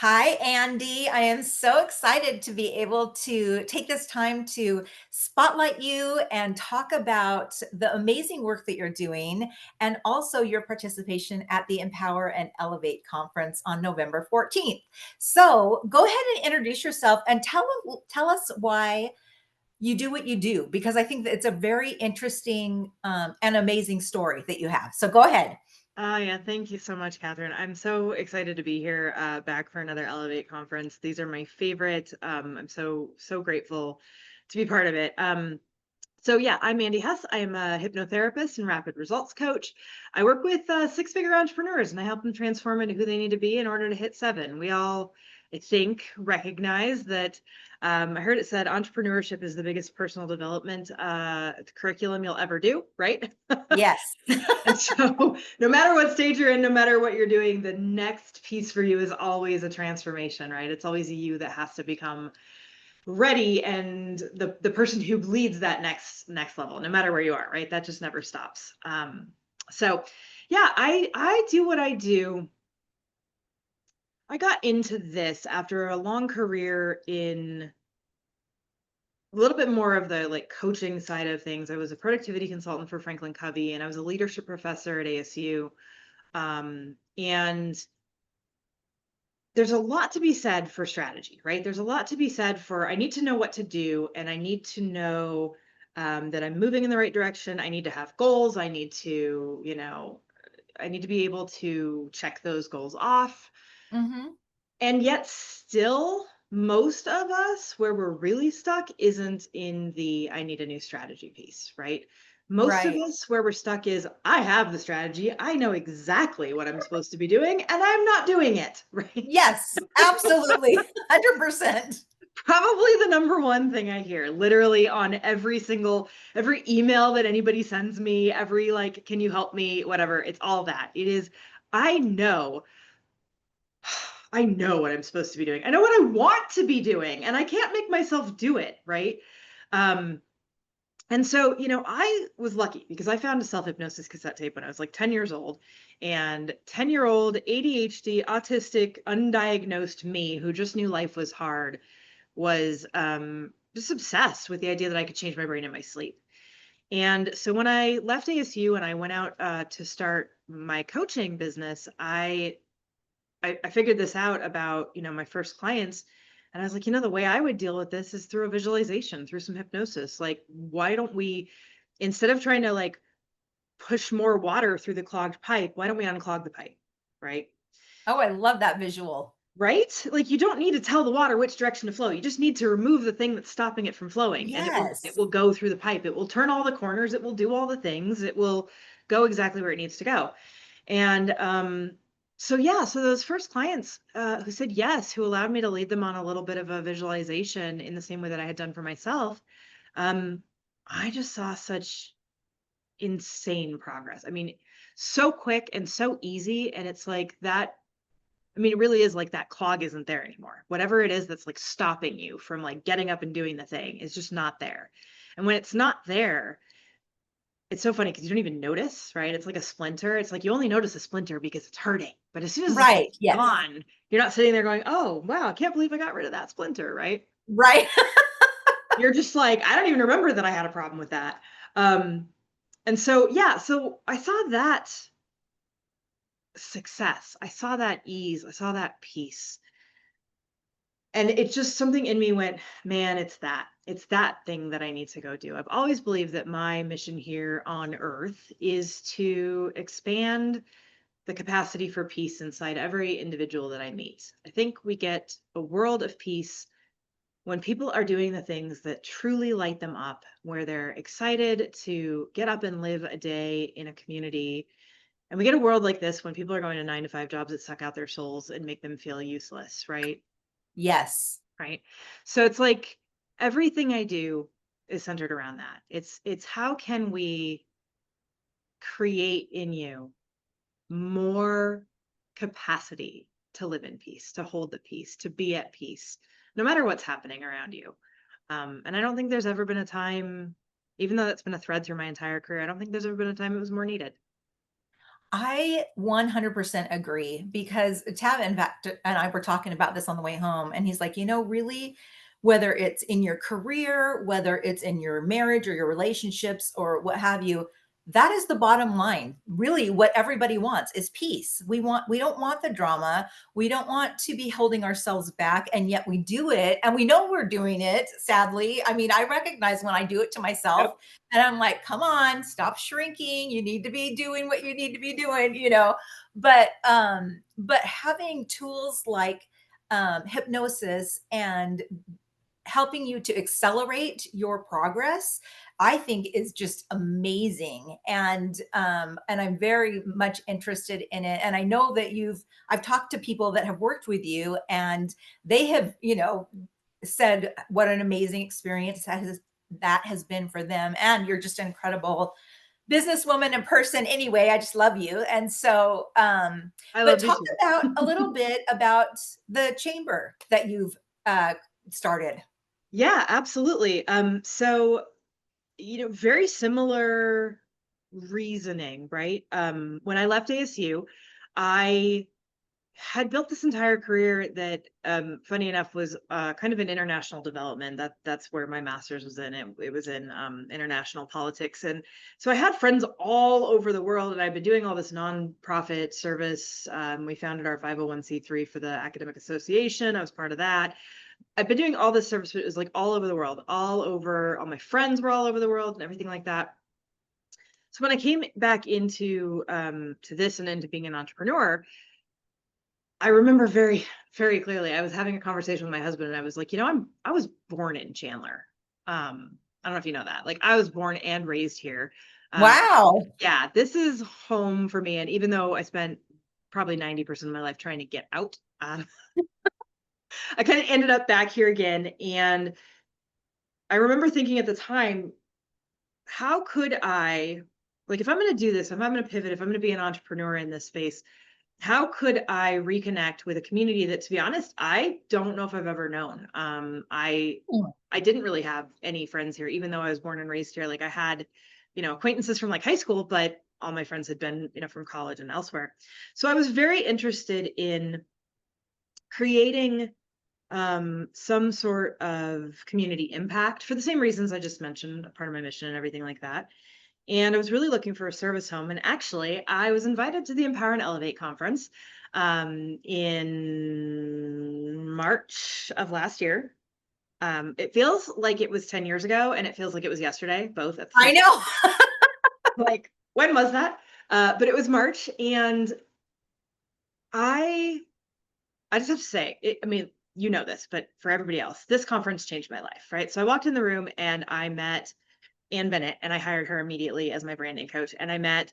Hi, Andy. I am so excited to be able to take this time to spotlight you and talk about the amazing work that you're doing and also your participation at the Empower and Elevate conference on November 14th. So go ahead and introduce yourself and tell us why you do what you do, because I think that it's a very interesting and amazing story that you have. So go ahead. Yeah, thank you so much, Catherine. I'm so excited to be here back for another Elevate conference. These are my favorite. I'm so grateful to be part of it. So yeah, I'm Mandy Hess. I am a hypnotherapist and rapid results coach. I work with six-figure entrepreneurs and I help them transform into who they need to be in order to hit seven. We all, I think, recognize that. I heard it said entrepreneurship is the biggest personal development curriculum you'll ever do, right? Yes. And so, no matter what stage you're in, no matter what you're doing, the next piece for you is always a transformation, right? It's always you that has to become ready and the person who leads that next level, no matter where you are, right? That just never stops. So yeah, I do what I do. I got into this after a long career in a little bit more of the like coaching side of things. I was a productivity consultant for Franklin Covey and I was a leadership professor at ASU. And there's a lot to be said for strategy, right? There's a lot to be said for I need to know what to do and I need to know that I'm moving in the right direction. I need to have goals. I need to, I need to be able to check those goals off. Hmm. And yet, still, most of us, where we're really stuck, isn't in the I need a new strategy piece, right? Most of Right. us, where we're stuck, is I have the strategy. I know exactly what I'm supposed to be doing, and I'm not doing it, right? Yes, absolutely. 100%. Probably the number one thing I hear, literally on every email that anybody sends me, every like, can you help me, whatever, it's all that. It is, I know I know what I'm supposed to be doing. I know what I want to be doing, and I can't make myself do it, right? Um, and so, I was lucky because I found a self hypnosis cassette tape when I was like 10 years old. And 10-year-old ADHD, autistic, undiagnosed me who just knew life was hard was just obsessed with the idea that I could change my brain in my sleep. And so when I left ASU and I went out to start my coaching business, I figured this out about, my first clients. And I was like, the way I would deal with this is through a visualization, through some hypnosis. Like, why don't we, instead of trying to like push more water through the clogged pipe, why don't we unclog the pipe? Right. Oh, I love that visual. Right. Like you don't need to tell the water which direction to flow. You just need to remove the thing that's stopping it from flowing and it will Yes. go through the pipe. It will turn all the corners. It will do all the things. It will go exactly where it needs to go. And so yeah, so those first clients who said yes, who allowed me to lead them on a little bit of a visualization in the same way that I had done for myself, um, I just saw such insane progress. I mean, so quick and so easy. And it's like that. I mean, it really is like that clog isn't there anymore. Whatever it is that's like stopping you from like getting up and doing the thing is just not there. And when it's not there, it's so funny because you don't even notice, right? It's like a splinter. It's like you only notice a splinter because it's hurting. But as soon as it's Right. Yes. gone, you're not sitting there going, oh, wow, I can't believe I got rid of that splinter, right? Right. You're just like, I don't even remember that I had a problem with that. Um, and so, yeah, so I saw that success. I saw that ease. I saw that peace. And it's just something in me went, man, it's that. It's that thing that I need to go do. I've always believed that my mission here on earth is to expand the capacity for peace inside every individual that I meet. I think we get a world of peace when people are doing the things that truly light them up, where they're excited to get up and live a day in a community. And we get a world like this when people are going to 9 to 5 jobs that suck out their souls and make them feel useless, right? Yes. Right. So it's like everything I do is centered around that. It's how can we create in you more capacity to live in peace, to hold the peace, to be at peace, no matter what's happening around you. And I don't think there's ever been a time, even though that's been a thread through my entire career, I don't think there's ever been a time it was more needed. I 100% agree because Tav, in fact, and I were talking about this on the way home, and he's like, really, whether it's in your career, whether it's in your marriage or your relationships or what have you, that is the bottom line. Really, what everybody wants is peace. We don't want the drama. We don't want to be holding ourselves back, and yet we do it, and we know we're doing it, sadly. I mean, I recognize when I do it to myself, Yep. and I'm like, come on, stop shrinking. You need to be doing what you need to be doing, but having tools like hypnosis and helping you to accelerate your progress, I think is just amazing. And I'm very much interested in it. And I know that I've talked to people that have worked with you, and they have, said what an amazing experience that has been for them. And you're just an incredible businesswoman and person anyway. I just love you. And so, I but love you talk too. about a little bit about the chamber that you've started. Yeah, absolutely. So, very similar reasoning, right? When I left ASU, I had built this entire career that, funny enough, was kind of an international development. That's where my master's was in. It was in international politics, and so I had friends all over the world, and I've been doing all this nonprofit service. We founded our 501(c)(3) for the academic association. I was part of that. I've been doing all this service, but it was like all over the world, all over. All my friends were all over the world, and everything like that. So when I came back into to this and into being an entrepreneur, I remember very, very clearly. I was having a conversation with my husband, and I was like, I was born in Chandler. I don't know if you know that. Like, I was born and raised here. Uh, Wow. yeah, this is home for me. And even though I spent probably 90% of my life trying to get out, I kind of ended up back here again. And I remember thinking at the time, how could I, like, if I'm going to do this, if I'm going to pivot, if I'm going to be an entrepreneur in this space, how could I reconnect with a community that, to be honest, I don't know if I've ever known. I didn't really have any friends here, even though I was born and raised here. Like, I had, acquaintances from like high school, but all my friends had been, from college and elsewhere. So I was very interested in creating some sort of community impact for the same reasons I just mentioned, a part of my mission and everything like that. And I was really looking for a service home. And actually, I was invited to the Empower and Elevate conference in March of last year. It feels like it was 10 years ago, and it feels like it was yesterday, both at the I same. know. Like, when was that? But it was March, and I I just have to say, I mean, you know this, but for everybody else, this conference changed my life, right? So I walked in the room and I met Ann Bennett, and I hired her immediately as my branding coach. And I met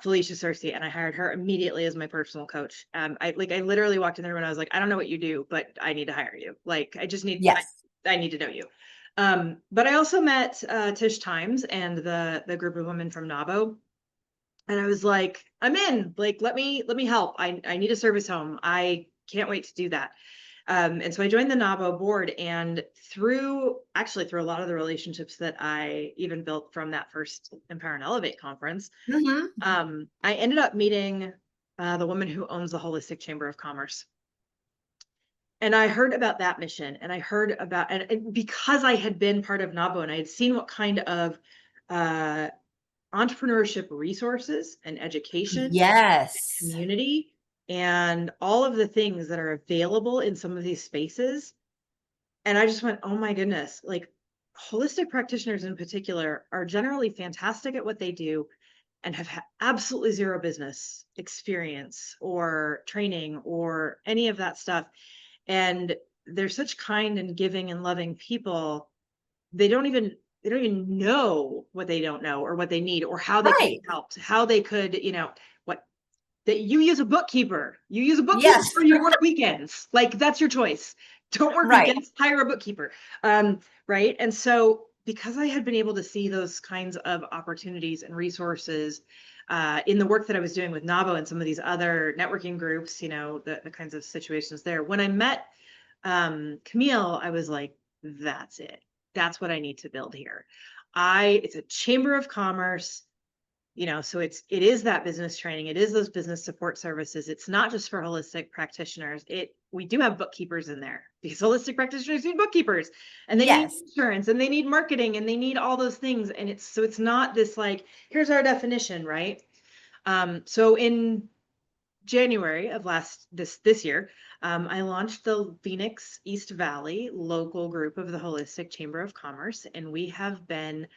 Felicia Cersei, and I hired her immediately as my personal coach. I literally walked in there and I was like, I don't know what you do, but I need to hire you. Like, I just need, Yes. I need to know you. But I also met Tish Times and the group of women from NABO. And I was like, I'm in. Like, let me help. I need a service home. I can't wait to do that. And so I joined the NABO board, and through a lot of the relationships that I even built from that first Empower and Elevate conference, Hmm. I ended up meeting the woman who owns the Holistic Chamber of Commerce. And I heard about that mission, and I heard about, and because I had been part of NABO and I had seen what kind of uh, entrepreneurship resources and education, Yes. community, and all of the things that are available in some of these spaces. And I just went, oh my goodness, like, holistic practitioners in particular are generally fantastic at what they do and have absolutely zero business experience or training or any of that stuff. And they're such kind and giving and loving people. They don't even know what they don't know or what they need or how they could be Right. helped, how they could, what that you use a bookkeeper. You use a bookkeeper Yes. or you work weekends. Like, that's your choice. Don't work Right. weekends, hire a bookkeeper. Right. And so because I had been able to see those kinds of opportunities and resources in the work that I was doing with NAVO and some of these other networking groups, the kinds of situations there. When I met Camille, I was like, that's it. That's what I need to build here. It's a chamber of commerce So it is that business training, it is those business support services. It's not just for holistic practitioners. We do have bookkeepers in there because holistic practitioners need bookkeepers, and they need Yes. insurance, and they need marketing, and they need all those things. And it's not this like, here's our definition, right? So in January of this year, I launched the Phoenix East Valley local group of the Holistic Chamber of Commerce, and we have been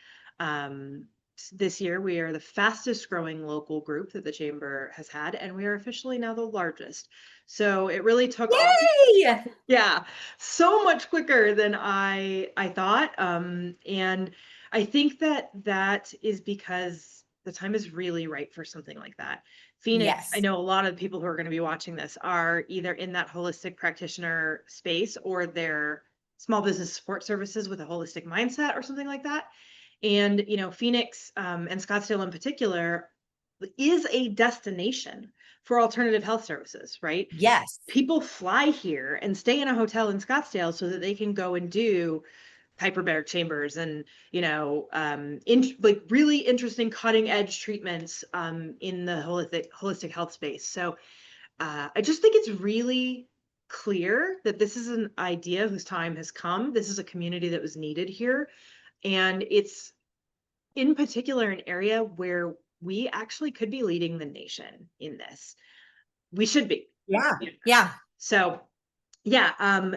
this year we are the fastest growing local group that the chamber has had, and we are officially now the largest. So it really took off. Yay! Yeah, so much quicker than I thought. And I think that that is because the time is really right for something like that. Phoenix, I Yes. know a lot of people who are going to be watching this are either in that holistic practitioner space, or they're small business support services with a holistic mindset or something like that. And Phoenix, and Scottsdale in particular, is a destination for alternative health services, right? Yes. People fly here and stay in a hotel in Scottsdale so that they can go and do hyperbaric chambers and like really interesting cutting edge treatments in the holistic health space. So I just think it's really clear that this is an idea whose time has come. This is a community that was needed here, and it's in particular an area where we actually could be leading the nation in this. We should be. Yeah. Yeah. Yeah. So yeah,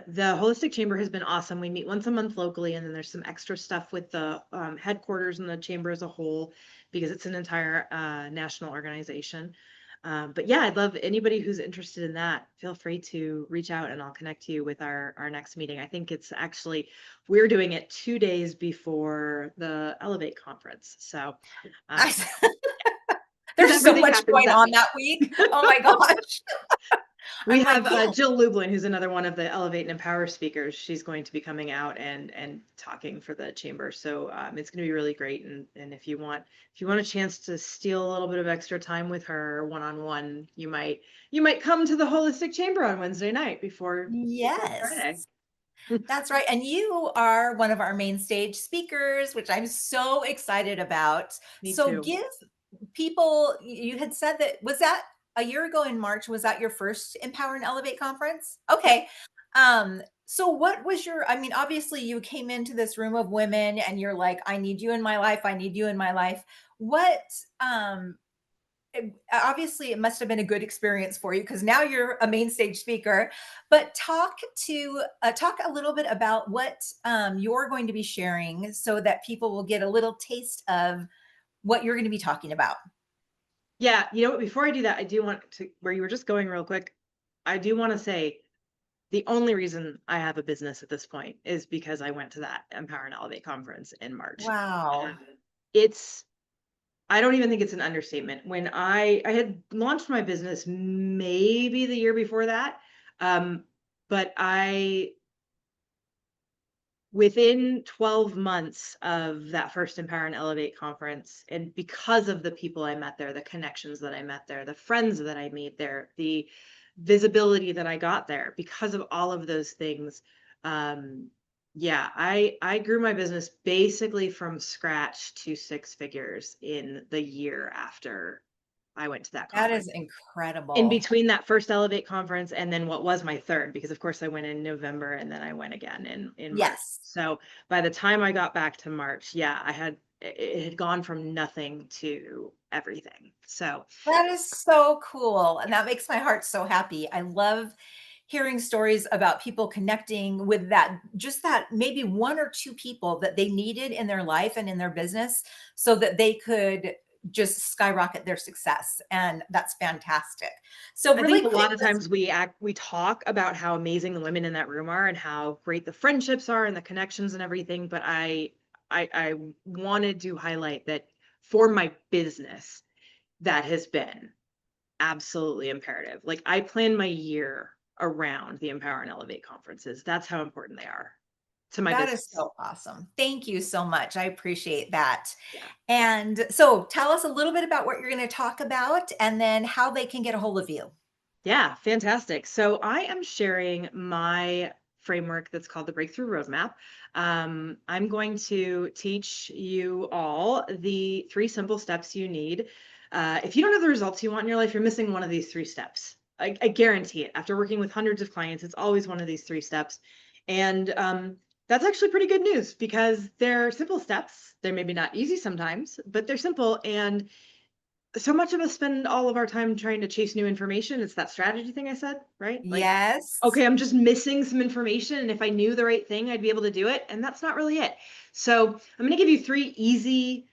the Holistic Chamber has been awesome. We meet once a month locally, and then there's some extra stuff with the headquarters and the chamber as a whole, because it's an entire national organization. But yeah, I'd love anybody who's interested in that. Feel free to reach out, and I'll connect you with our next meeting. I think it's actually we're doing it 2 days before the Elevate conference, so I, um, because there's so everything much happens going that on week. that week. Oh my gosh. We I'm like, have yeah. Jill Lublin, who's another one of the Elevate and Empower speakers. She's going to be coming out and talking for the chamber. So it's going to be really great. And if you want a chance to steal a little bit of extra time with her one on one, you might come to the Holistic Chamber on Wednesday night before Yes. Friday. That's right. And you are one of our main stage speakers, which I'm so excited about. Me So too. give people, you had said that, was that a year ago in March? Was that your first Empower and Elevate conference? Yep. Okay. So what was your, I mean, obviously you came into this room of women and you're like, I need you in my life. I need you in my life. What, um, obviously it must have been a good experience for you because now you're a main stage speaker, but talk a little bit about what you're going to be sharing so that people will get a little taste of what you're going to be talking about. Yeah, you know what? Before I do that, I do want to, where you were just going real quick, I do want to say the only reason I have a business at this point is because I went to that Empower and Elevate conference in March. Wow. Um, it's I don't even think it's an understatement. When I had launched my business maybe the year before that, but I within 12 months of that first Empower and Elevate conference, and because of the people I met there, the connections that I met there, the friends that I made there, the visibility that I got there, because of all of those things, yeah, I grew my business basically from scratch to six figures in the year after I went to that That is conference. In incredible. between that first Elevate conference and then what was my third, because of course I went in November and then I went again in March. Yes. So by the time I got back to March, yeah, it had gone from nothing to everything. So That is so cool, and that makes my heart so happy. I love hearing stories about people connecting with that just that maybe 1 or 2 people that they needed in their life and in their business so that they could just skyrocket their success, and that's fantastic. So I really think a quick, lot of let's times we talk about how amazing the women in that room are and how great the friendships are and the connections and everything, but I wanted to highlight that for my business, that has been absolutely imperative. Like I plan my year around the Empower and Elevate conferences. That's how important they are to my that is business. so awesome. Thank you so much. I appreciate that. Yeah. And so tell us a little bit about what you're gonna talk about and then how they can get a hold of you. Yeah, fantastic. So I am sharing my framework that's called the Breakthrough Roadmap. I'm going to teach you all the 3 simple steps you need. If you don't have the results you want in your life, you're missing one of these 3 steps. I guarantee it. After working with hundreds of clients, it's always one of these 3 steps. And that's actually pretty good news because they're simple steps. They're maybe not easy sometimes, but they're simple. And so much of us spend all of our time trying to chase new information. It's that strategy thing I said, right? Like, Yes. okay, I'm just missing some information. And if I knew the right thing, I'd be able to do it. And that's not really it. So I'm going to give you 3 easy,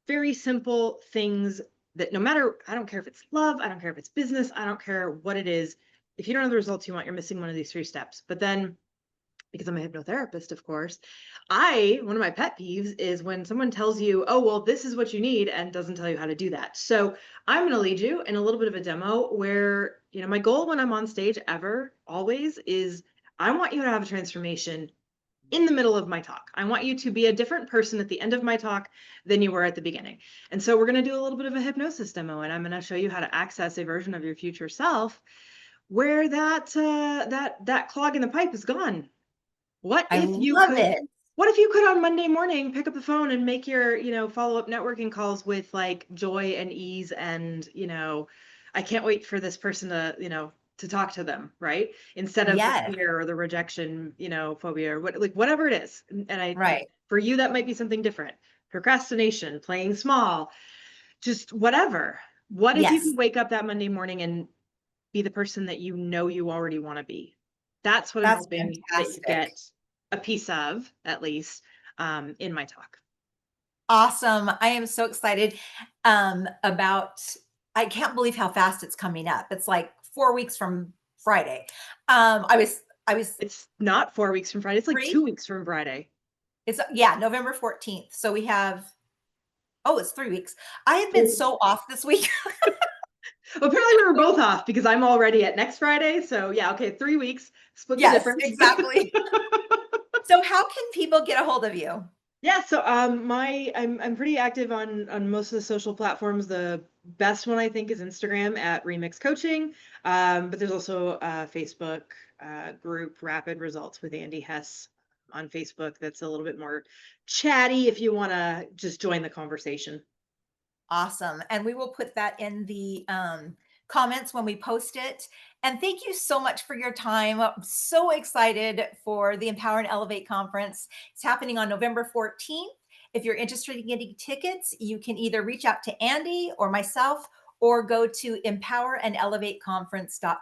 very simple things that no matter, I don't care if it's love, I don't care if it's business, I don't care what it is. If you don't have the results you want, you're missing one of these 3 steps. But then because I'm a hypnotherapist, of course, one of my pet peeves is when someone tells you, oh, well, this is what you need and doesn't tell you how to do that. So I'm going to lead you in a little bit of a demo where, my goal when I'm on stage ever, always is I want you to have a transformation in the middle of my talk. I want you to be a different person at the end of my talk than you were at the beginning. And so we're going to do a little bit of a hypnosis demo, and I'm going to show you how to access a version of your future self where that clog in the pipe is gone. What I if you love could it. what if you could on Monday morning pick up the phone and make your, follow-up networking calls with like joy and ease and, I can't wait for this person to talk to them, right? Instead of the Yes. fear or the rejection, phobia or whatever it is. And Right. for you that might be something different. Procrastination, playing small, just whatever. What if you Yes. could wake up that Monday morning and be the person that you know you already want to be? That's what I'm That's hoping that you fantastic. get a piece of, at least, in my talk. Awesome. I am so excited, about I can't believe how fast it's coming up. It's like 4 weeks from Friday. I was It's not 4 weeks from Friday. It's like 2 3? weeks from Friday. It's yeah, November 14th. So we have oh, it's 3 weeks. I have been 4 so off this week. Apparently, we were both off because I'm already at next Friday. So yeah, okay, 3 weeks. Split the Yes, difference. exactly. So how can people get a hold of you? Yeah, so I'm pretty active on most of the social platforms. The best one I think is Instagram at Remix Coaching. But there's also a Facebook group, Rapid Results with Andy Hess on Facebook. That's a little bit more chatty if you want to just join the conversation. Awesome. And we will put that in the comments when we post it. And thank you so much for your time. I'm so excited for the Empower and Elevate conference. It's happening on November 14th. If you're interested in getting tickets, you can either reach out to Andy or myself or go to empowerandelevateconference.com.